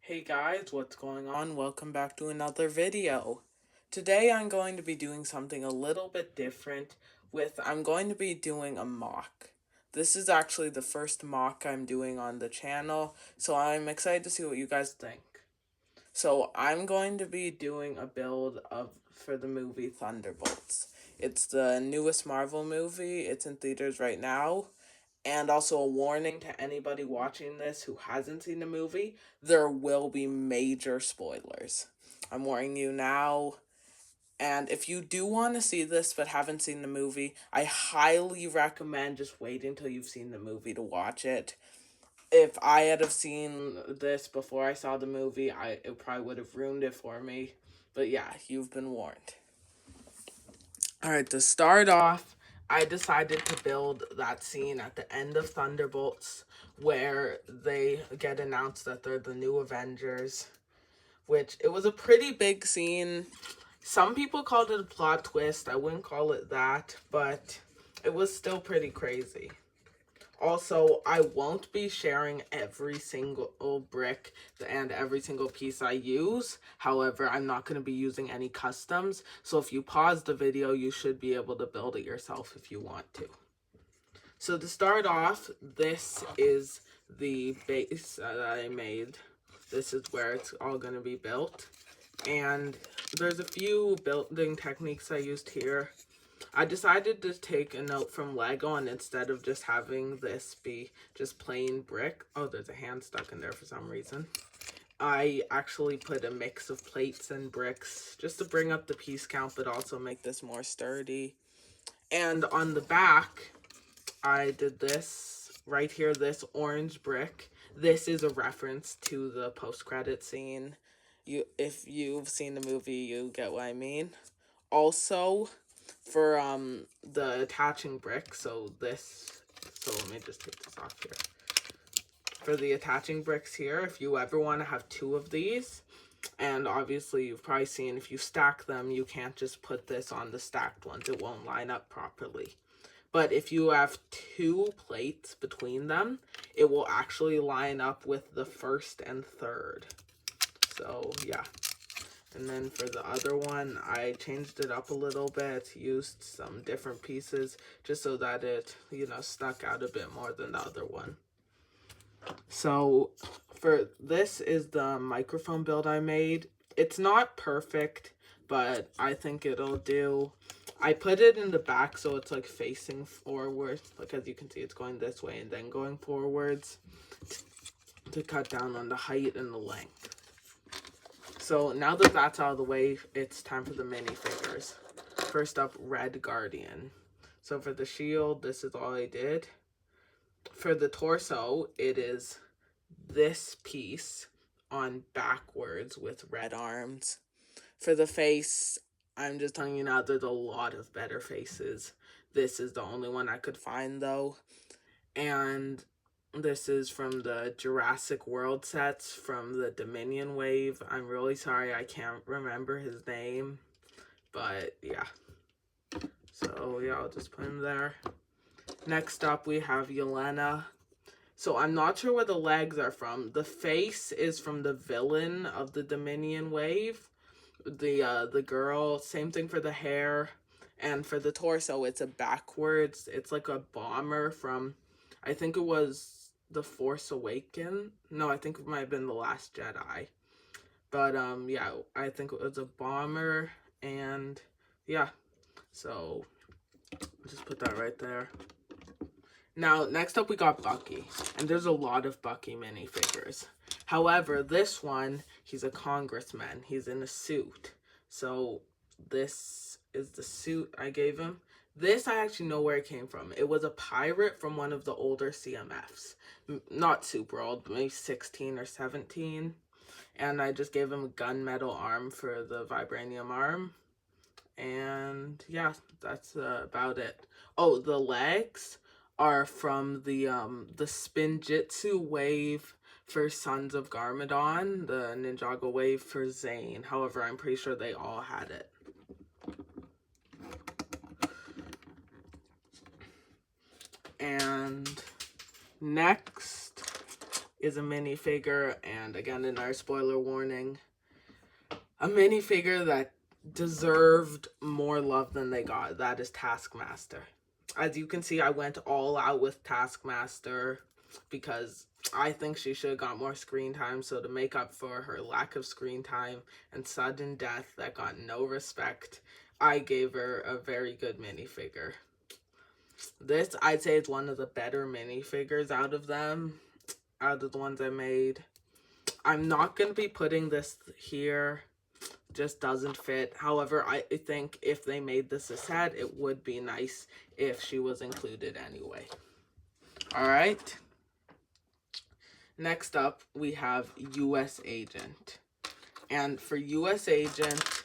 Hey guys, what's going on? Welcome back to another video. Today I'm going to be doing something a little bit different I'm going to be doing a mock. This is actually the first mock I'm doing on the channel, so I'm excited to see what you guys think. So I'm going to be doing a build for the movie Thunderbolts. It's the newest Marvel movie. It's in theaters right now. And also a warning to anybody watching this who hasn't seen the movie, there will be major spoilers. I'm warning you now. And if you do want to see this but haven't seen the movie, I highly recommend just waiting until you've seen the movie to watch it. If I had have seen this before I saw the movie, it probably would have ruined it for me. But yeah, you've been warned. Alright, to start off, I decided to build that scene at the end of Thunderbolts where they get announced that they're the new Avengers, which it was a pretty big scene. Some people called it a plot twist. I wouldn't call it that, but it was still pretty crazy. Also, I won't be sharing every single brick and every single piece I use. However, I'm not going to be using any customs. So if you pause the video, you should be able to build it yourself if you want to. So to start off, this is the base that I made. This is where it's all going to be built. And there's a few building techniques I used here. I decided to take a note from Lego, and instead of just having this be just plain brick, oh, there's a hand stuck in there for some reason, I actually put a mix of plates and bricks just to bring up the piece count, but also make this more sturdy. And on the back, I did this right here, this orange brick. This is a reference to the post-credit scene. If you've seen the movie, you get what I mean. Also, for the attaching brick, so let me just take this off here. For the attaching bricks here, if you ever want to have two of these, and obviously you've probably seen if you stack them, you can't just put this on the stacked ones, it won't line up properly. But if you have two plates between them, it will actually line up with the first and third. So yeah. And then for the other one, I changed it up a little bit, used some different pieces just so that it, stuck out a bit more than the other one. So for this is the microphone build I made. It's not perfect, but I think it'll do. I put it in the back so it's like facing forward. Like as you can see, it's going this way and then going forwards to cut down on the height and the length. So now that that's out of the way, it's time for the minifigures. First up, Red Guardian. So for the shield, this is all I did. For the torso, it is this piece on backwards with red arms. For the face, I'm just telling you now, there's a lot of better faces. This is the only one I could find though. And this is from the Jurassic World sets from the Dominion wave. I'm really sorry I can't remember his name, but yeah. So yeah, I'll just put him there. Next up, we have Yelena. So I'm not sure where the legs are from. The face is from the villain of the Dominion wave. The girl, same thing for the hair. And for the torso, it's a backwards. It's like a bomber from, I think it was The Force Awakens. No, I think it might have been The Last Jedi. But yeah, I think it was a bomber, and yeah. So just put that right there. Now, next up we got Bucky, and there's a lot of Bucky minifigures. However, this one, he's a congressman. He's in a suit. So this is the suit I gave him. This, I actually know where it came from. It was a pirate from one of the older CMFs. Not super old, but maybe 16 or 17. And I just gave him a gunmetal arm for the vibranium arm. And yeah, that's about it. Oh, the legs are from the Spinjitzu wave for Sons of Garmadon, the Ninjago wave for Zane. However, I'm pretty sure they all had it. And next is a minifigure, and again, another spoiler warning, a minifigure that deserved more love than they got. That is Taskmaster. As you can see, I went all out with Taskmaster because I think she should have got more screen time. So to make up for her lack of screen time and sudden death that got no respect, I gave her a very good minifigure. This, I'd say, is one of the better minifigures out of them, out of the ones I made. I'm not going to be putting this here. Just doesn't fit. However, I think if they made this a set, it would be nice if she was included anyway. Alright. Next up, we have US Agent. And for US Agent,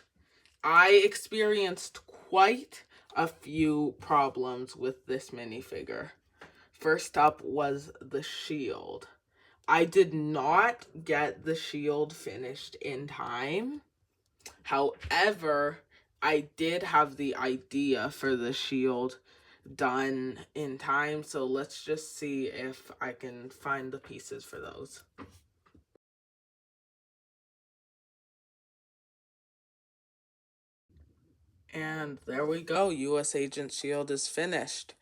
I experienced quite a few problems with this minifigure. First up was the shield. I did not get the shield finished in time. However, I did have the idea for the shield done in time, so let's just see if I can find the pieces for those. And there we go, US Agent Shield is finished.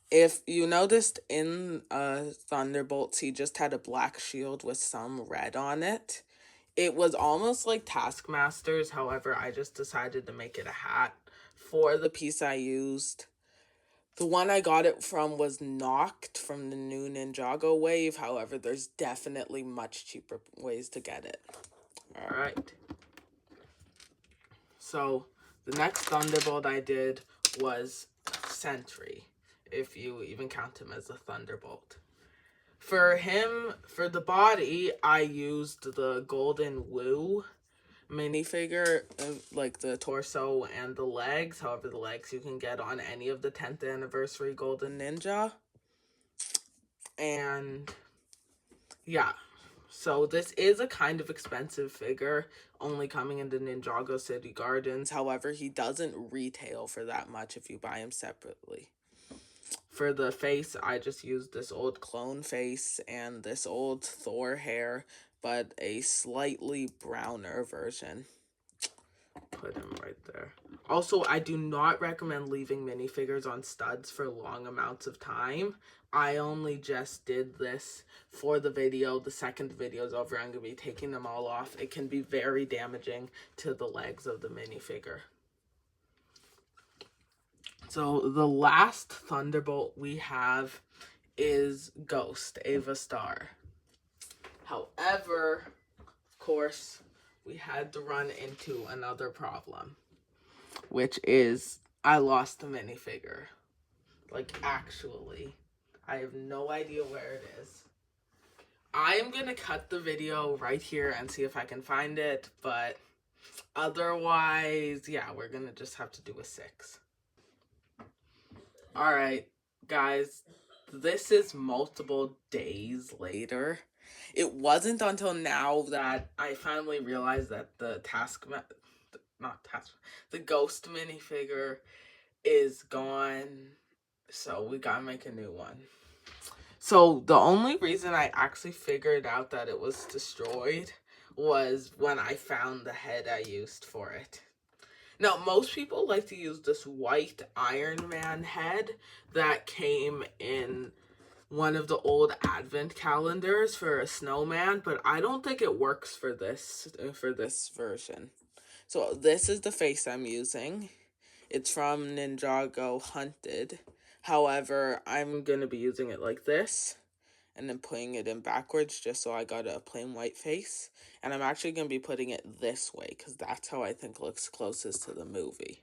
If you noticed in Thunderbolts, he just had a black shield with some red on it. It was almost like Taskmaster's, however, I just decided to make it a hat for the piece I used. The one I got it from was knocked from the new Ninjago wave, however, there's definitely much cheaper ways to get it. Alright. So, the next Thunderbolt I did was Sentry, if you even count him as a Thunderbolt. For him, for the body, I used the Golden Woo minifigure, like the torso and the legs. However, the legs you can get on any of the 10th anniversary Golden Ninja. And yeah, so this is a kind of expensive figure, only coming into Ninjago City Gardens. However, he doesn't retail for that much if you buy him separately. For the face, I just used this old clone face and this old Thor hair, but a slightly browner version. Put him right there. Also, I do not recommend leaving minifigures on studs for long amounts of time. I only just did this for the video. The second video is over, I'm going to be taking them all off. It can be very damaging to the legs of the minifigure. So the last Thunderbolt we have is Ghost, Ava Star. However, of course, we had to run into another problem, which is I lost the minifigure. Like, actually, I have no idea where it is. I am going to cut the video right here and see if I can find it, but otherwise, yeah, we're going to just have to do a 6. Alright, guys, this is multiple days later. It wasn't until now that I finally realized that the the Ghost minifigure is gone, so we gotta make a new one. So the only reason I actually figured out that it was destroyed was when I found the head I used for it. Now, most people like to use this white Iron Man head that came in one of the old advent calendars for a snowman, but I don't think it works for this version. So this is the face I'm using. It's from Ninjago Hunted. However, I'm going to be using it like this and then putting it in backwards just so I got a plain white face. And I'm actually going to be putting it this way because that's how I think looks closest to the movie.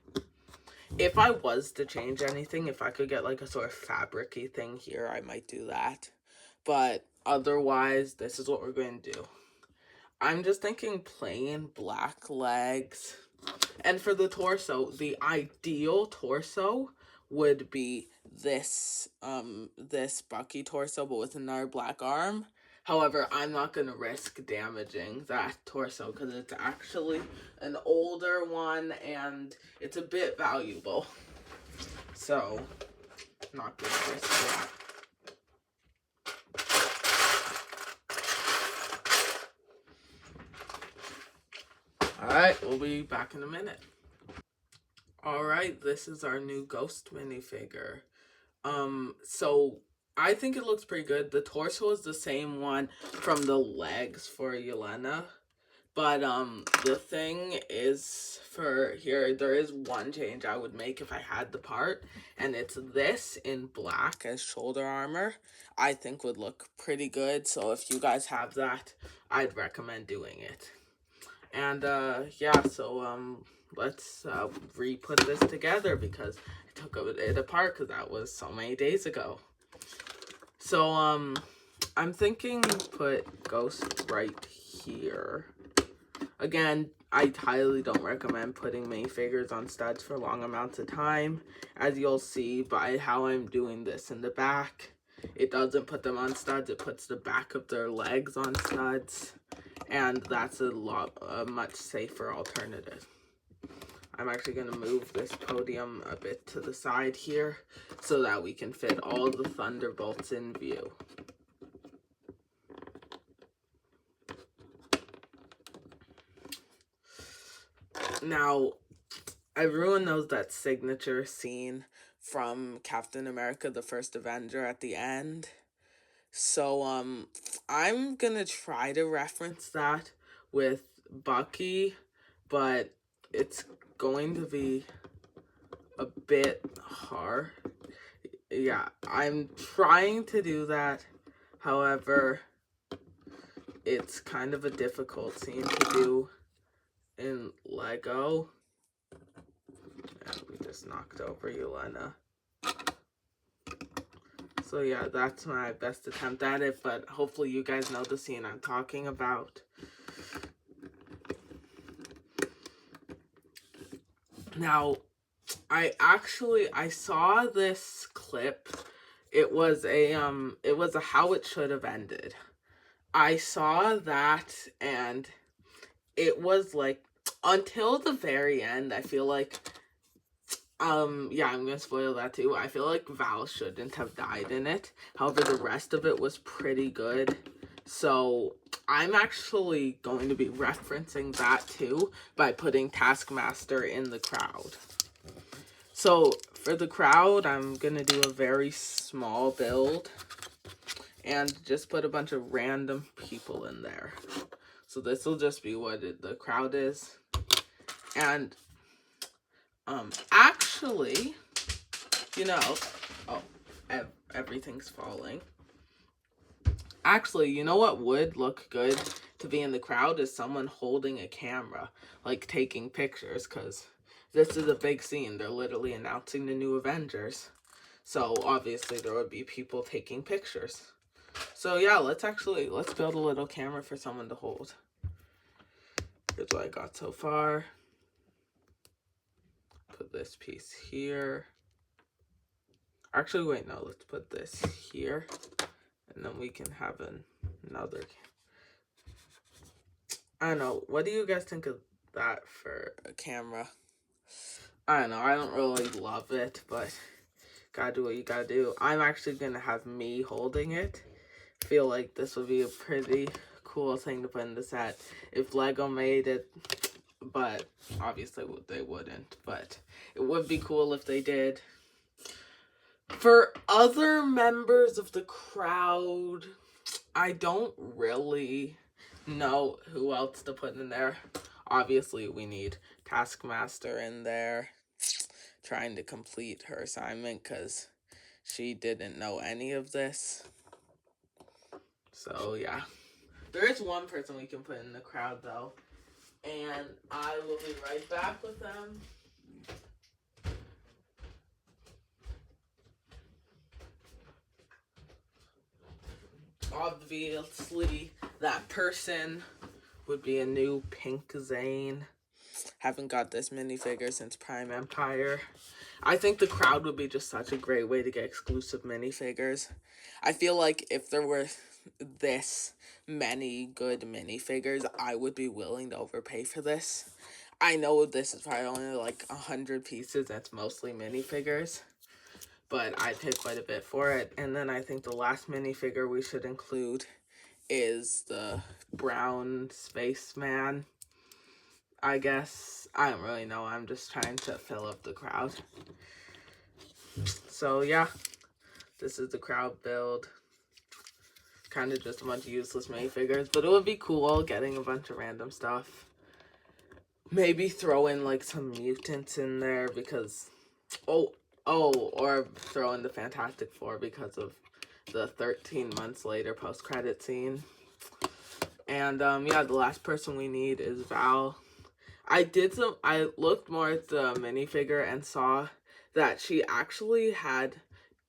If I was to change anything, if I could get like a sort of fabric-y thing here, I might do that. But otherwise, this is what we're going to do. I'm just thinking plain black legs. And for the torso, the ideal torso would be this Bucky torso, but with another black arm. However, I'm not going to risk damaging that torso because it's actually an older one and it's a bit valuable. So, not going to risk that. Alright, we'll be back in a minute. Alright, this is our new ghost minifigure. So I think it looks pretty good. The torso is the same one from the legs for Yelena. But the thing is, for here, there is one change I would make if I had the part, and it's this in black as shoulder armor. I think would look pretty good, so if you guys have that, I'd recommend doing it. And yeah, so let's re-put this together because I took it apart because that was so many days ago. So I'm thinking put Ghost right here. Again, I highly don't recommend putting minifigures on studs for long amounts of time, as you'll see by how I'm doing this in the back. It doesn't put them on studs, it puts the back of their legs on studs, and that's a much safer alternative. I'm actually going to move this podium a bit to the side here so that we can fit all the Thunderbolts in view. Now, everyone knows that signature scene from Captain America, the First Avenger at the end. So, I'm gonna try to reference that with Bucky, but it's going to be a bit hard. Yeah, I'm trying to do that. However, it's kind of a difficult scene to do in Lego. And we just knocked over Yelena. So yeah, that's my best attempt at it, but hopefully you guys know the scene I'm talking about. Now, I saw this clip. It was a how it should have ended. I saw that and it was like until the very end, I feel like yeah, I'm gonna spoil that too. I feel like Val shouldn't have died in it. However, the rest of it was pretty good. So I'm actually going to be referencing that too by putting Taskmaster in the crowd. So for the crowd, I'm gonna do a very small build and just put a bunch of random people in there. So this will just be what the crowd is. And actually, you know, oh, everything's falling. Actually, you know what would look good to be in the crowd is someone holding a camera, like taking pictures, because this is a big scene. They're literally announcing the new Avengers. So obviously there would be people taking pictures. So yeah, let's build a little camera for someone to hold. Here's what I got so far. Put this piece here. Actually, wait, no, let's put this here. And then we can have another. I don't know. What do you guys think of that for a camera? I don't know. I don't really love it, but gotta do what you gotta do. I'm actually gonna have me holding it. Feel like this would be a pretty cool thing to put in the set if Lego made it, but obviously they wouldn't. But it would be cool if they did. For other members of the crowd, I don't really know who else to put in there. Obviously, we need Taskmaster in there, trying to complete her assignment because she didn't know any of this. So, yeah. There is one person we can put in the crowd, though, and I will be right back with them. Obviously, that person would be a new Pink Zane. Haven't got this minifigure since Prime Empire. I think the crowd would be just such a great way to get exclusive minifigures. I feel like if there were this many good minifigures, I would be willing to overpay for this. I know this is probably only like 100 pieces, that's mostly minifigures, but I paid quite a bit for it. And then I think the last minifigure we should include is the brown spaceman. I guess, I don't really know. I'm just trying to fill up the crowd. So yeah, this is the crowd build. Kind of just a bunch of useless minifigures, but it would be cool getting a bunch of random stuff. Maybe throw in like some mutants in there because, or throw in the Fantastic Four because of the 13 months later post-credit scene. And yeah, the last person we need is Val. I looked more at the minifigure and saw that she actually had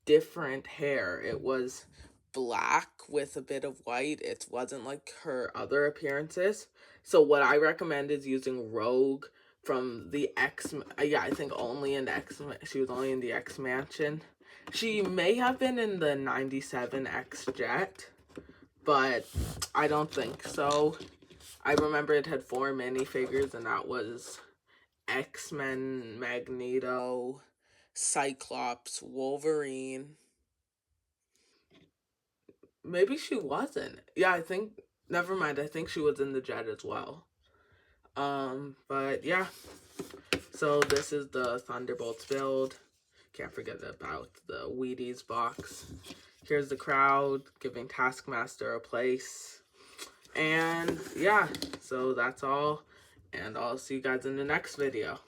different hair. It was black with a bit of white. It wasn't like her other appearances. So what I recommend is using Rogue from the X. Yeah, I think only in the X. She was only in the X Mansion. She may have been in the 97 X Jet, but I don't think so. I remember it had 4 minifigures, and that was X-Men, Magneto, Cyclops, Wolverine. Maybe she wasn't. Yeah, I think, never mind, I think she was in the Jet as well. But yeah. So this is the Thunderbolts build. Can't forget about the Wheaties box. Here's the crowd giving Taskmaster a place. And yeah, so that's all. And I'll see you guys in the next video.